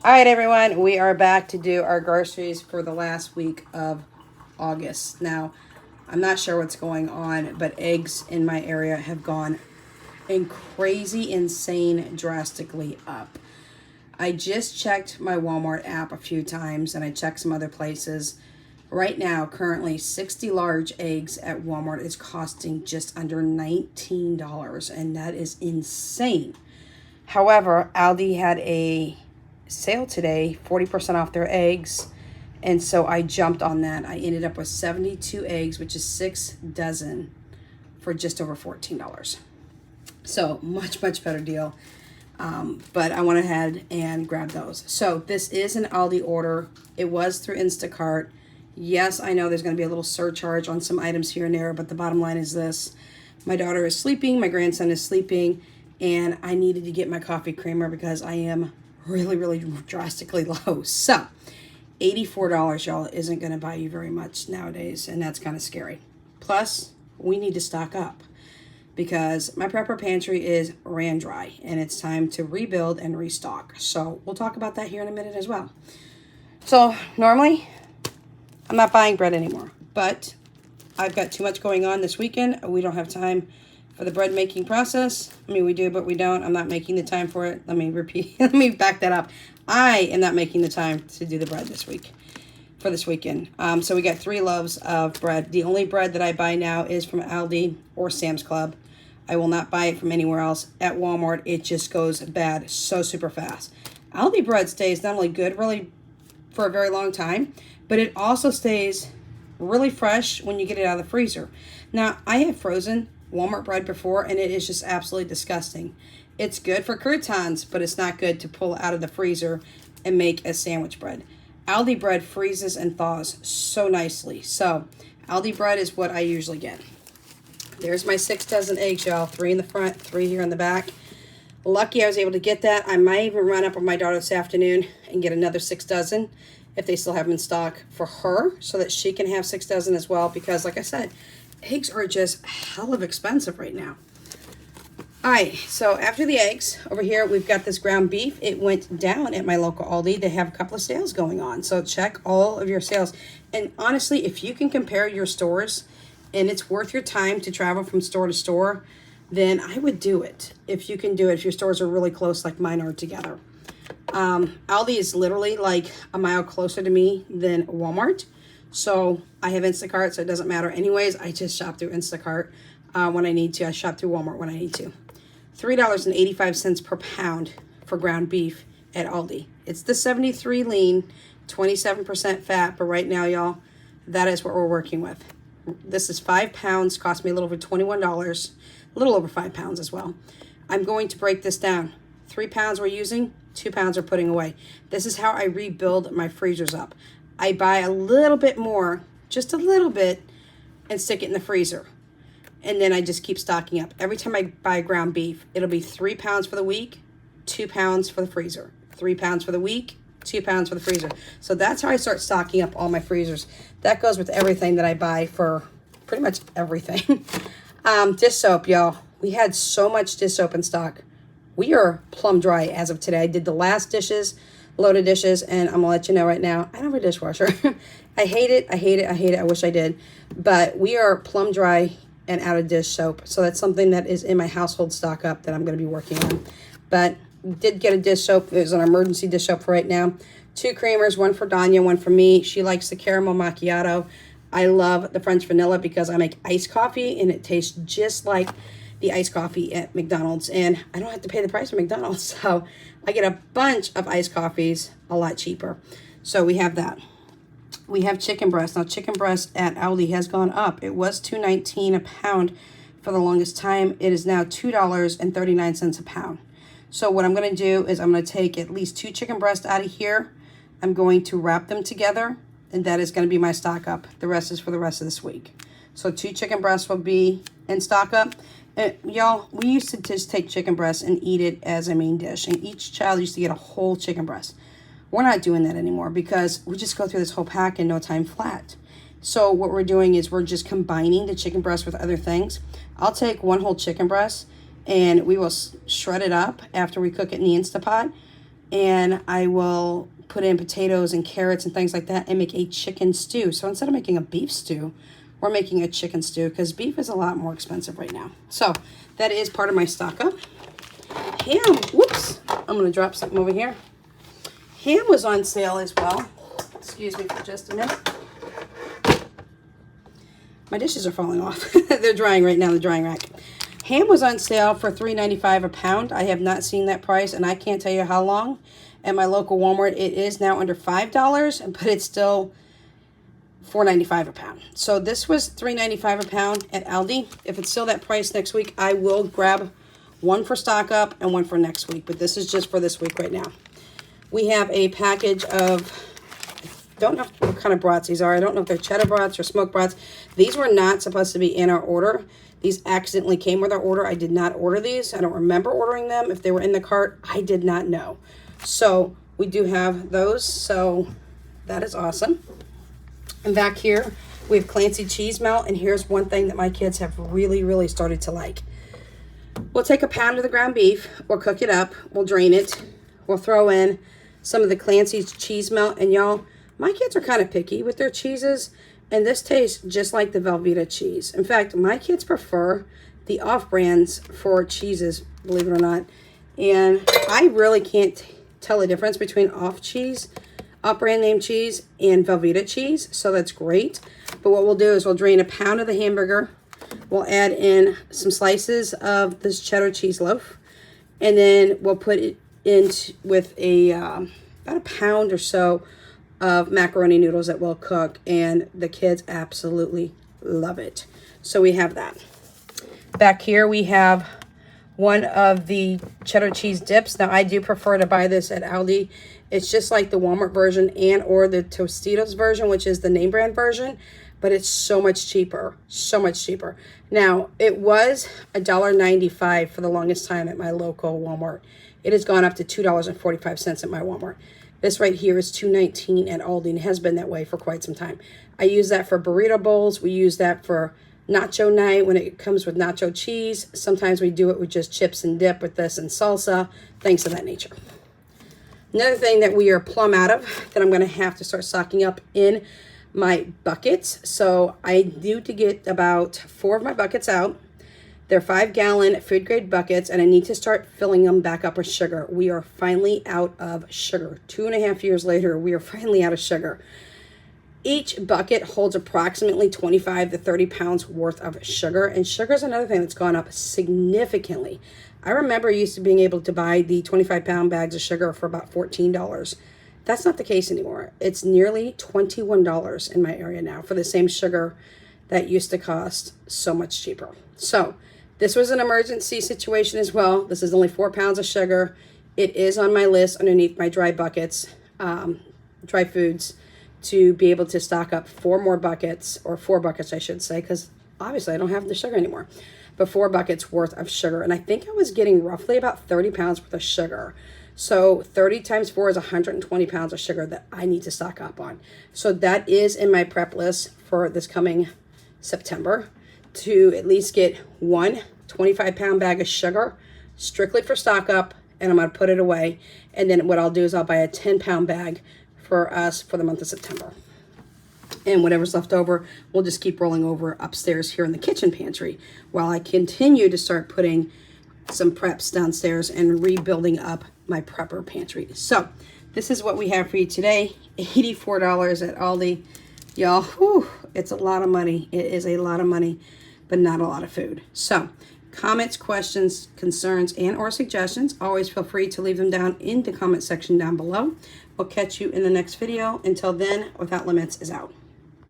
All right, everyone, we are back to do our groceries for the last week of August. Now, I'm not sure what's going on, but eggs in my area have gone crazy, insane, drastically up. I just checked my Walmart app a few times and I checked some other places. Right now, currently, 60 large eggs at Walmart is costing just under $19, and that is insane. However, Aldi had a sale today, 40% off their eggs, and so I jumped on that. I ended up with 72 eggs, which is 6 dozen, for just over $14. So much better deal. But I went ahead and grabbed those. So this is an Aldi order. It was through Instacart. Yes, I know there's going to be a little surcharge on some items here and there, but the bottom line is this. My daughter is sleeping, my grandson is sleeping, and I needed to get my coffee creamer because I am really drastically low. So $84, y'all, isn't going to buy you very much nowadays, and that's kind of scary. Plus, we need to stock up because my prepper pantry is ran dry, and it's time to rebuild and restock. So we'll talk about that here in a minute as well. So normally, I'm not buying bread anymore, but I've got too much going on this weekend. We don't have time for the bread making process. I mean, we do, but we don't. I'm not making the time for it. Let me repeat. Let me back that up. I am not making the time to do the bread this week, for this weekend. So we got 3 loaves of bread. The only bread that I buy now is from Aldi or Sam's Club. I will not buy it from anywhere else. At Walmart, it just goes bad so super fast. Aldi bread stays not only good really for a very long time, but it also stays really fresh when you get it out of the freezer. Now, I have frozen Walmart bread before, and it is just absolutely disgusting. It's good for croutons, but it's not good to pull out of the freezer and make a sandwich bread. Aldi bread freezes and thaws so nicely. So Aldi bread is what I usually get. There's my 6 dozen eggs, y'all. 3 in the front, 3 here in the back. Lucky I was able to get that. I might even run up with my daughter this afternoon and get another 6 dozen if they still have them in stock for her, so that she can have 6 dozen as well, because like I said, eggs are just hell of expensive right now. All right, so after the eggs, over here we've got this ground beef. It went down at my local Aldi. They have a couple of sales going on, so check all of your sales. And honestly, if you can compare your stores and it's worth your time to travel from store to store, then I would do it. If you can do it, if your stores are really close like mine are together. Aldi is literally like a mile closer to me than Walmart. So I have Instacart, so it doesn't matter. Anyways, I just shop through Instacart when I need to. I shop through Walmart when I need to. $3.85 per pound for ground beef at Aldi. It's the 73 lean, 27% fat, but right now, y'all, that is what we're working with. This is 5 pounds, cost me a little over $21, a little over 5 pounds as well. I'm going to break this down. 3 pounds we're using, 2 pounds we're putting away. This is how I rebuild my freezers up. I buy a little bit more, just a little bit, and stick it in the freezer. And then I just keep stocking up. Every time I buy ground beef, it'll be 3 pounds for the week, 2 pounds for the freezer. 3 pounds for the week, 2 pounds for the freezer. So that's how I start stocking up all my freezers. That goes with everything that I buy for pretty much everything. Dish soap, y'all. We had so much dish soap in stock. We are plumb dry as of today. I did the last load of dishes, and I'm gonna let you know right now, I don't have a dishwasher. I hate it. I wish I did. But we are plumb dry and out of dish soap. So that's something that is in my household stock up that I'm going to be working on. But did get a dish soap. It was an emergency dish soap for right now. 2 creamers, one for Danya, one for me. She likes the caramel macchiato. I love the French vanilla because I make iced coffee and it tastes just like the iced coffee at McDonald's. And I don't have to pay the price of McDonald's. So I get a bunch of iced coffees a lot cheaper. So we have that. We have chicken breast. Now, chicken breast at Aldi has gone up. It was $2.19 a pound for the longest time. It is now $2.39 a pound. So what I'm going to do is I'm going to take at least 2 chicken breasts out of here. I'm going to wrap them together, and that is going to be my stock up. The rest is for the rest of this week. So 2 chicken breasts will be in stock up. Y'all, we used to just take chicken breasts and eat it as a main dish, and each child used to get a whole chicken breast. We're not doing that anymore because we just go through this whole pack in no time flat. So what we're doing is we're just combining the chicken breast with other things. I'll take 1 whole chicken breast and we will shred it up after we cook it in the Instapot. and I will put in potatoes and carrots and things like that and make a chicken stew. So instead of making a beef stew, we're making a chicken stew because beef is a lot more expensive right now. So that is part of my stock up. Ham, whoops, I'm going to drop something over here. Ham was on sale as well. Excuse me for just a minute. My dishes are falling off. They're drying right now in the drying rack. Ham was on sale for $3.95 a pound. I have not seen that price, and I can't tell you how long. At my local Walmart, it is now under $5, but it's still $4.95 a pound. So this was $3.95 a pound at Aldi. If it's still that price next week, I will grab one for stock up and one for next week. But this is just for this week right now. We have a package of, I don't know what kind of brats these are. I don't know if they're cheddar brats or smoked brats. These were not supposed to be in our order. These accidentally came with our order. I did not order these. I don't remember ordering them. If they were in the cart, I did not know. So we do have those. So that is awesome. And back here, we have Clancy cheese melt. And here's one thing that my kids have really, really started to like. We'll take a pound of the ground beef. We'll cook it up. We'll drain it. We'll throw in some of the Clancy's cheese melt. And y'all, my kids are kind of picky with their cheeses. And this tastes just like the Velveeta cheese. In fact, my kids prefer the off-brands for cheeses, believe it or not. And I really can't tell the difference between off-brand name cheese and Velveeta cheese. So that's great. But what we'll do is we'll drain a pound of the hamburger. We'll add in some slices of this cheddar cheese loaf. And then we'll put it in with about a pound or so of macaroni noodles that we'll cook, and the kids absolutely love it. So we have that. Back here we have one of the cheddar cheese dips. Now I do prefer to buy this at Aldi. It's just like the Walmart version and or the Tostitos version, which is the name brand version, but it's so much cheaper, so much cheaper. Now it was $1.95 for the longest time at my local Walmart. It has gone up to $2.45 at my Walmart. This right here is $2.19 at Aldi, and has been that way for quite some time. I use that for burrito bowls. We use that for nacho night when it comes with nacho cheese. Sometimes we do it with just chips and dip with this and salsa, things of that nature. Another thing that we are plumb out of that I'm going to have to start stocking up in my buckets. So I need to get about 4 of my buckets out. They're 5-gallon food grade buckets, and I need to start filling them back up with sugar. We are finally out of sugar. 2.5 years later, we are finally out of sugar. Each bucket holds approximately 25 to 30 pounds worth of sugar, and sugar is another thing that's gone up significantly. I remember used to being able to buy the 25-pound bags of sugar for about $14. That's not the case anymore. It's nearly $21 in my area now for the same sugar that used to cost so much cheaper. So this was an emergency situation as well. This is only 4 pounds of sugar. It is on my list underneath my dry buckets, dry foods, to be able to stock up 4 more buckets, or 4 buckets I should say, because obviously I don't have the sugar anymore, but 4 buckets worth of sugar. And I think I was getting roughly about 30 pounds worth of sugar. So 30 times 4 is 120 pounds of sugar that I need to stock up on. So that is in my prep list for this coming September, to at least get one 25-pound bag of sugar strictly for stock up, and I'm going to put it away. And then what I'll do is I'll buy a 10-pound bag for us for the month of September. And whatever's left over, we'll just keep rolling over upstairs here in the kitchen pantry while I continue to start putting some preps downstairs and rebuilding up my prepper pantry. So this is what we have for you today. $84 at Aldi. Y'all, whew, it's a lot of money. It is a lot of money, but not a lot of food. So comments, questions, concerns, and or suggestions, always feel free to leave them down in the comment section down below. We'll catch you in the next video. Until then, Without Limits is out.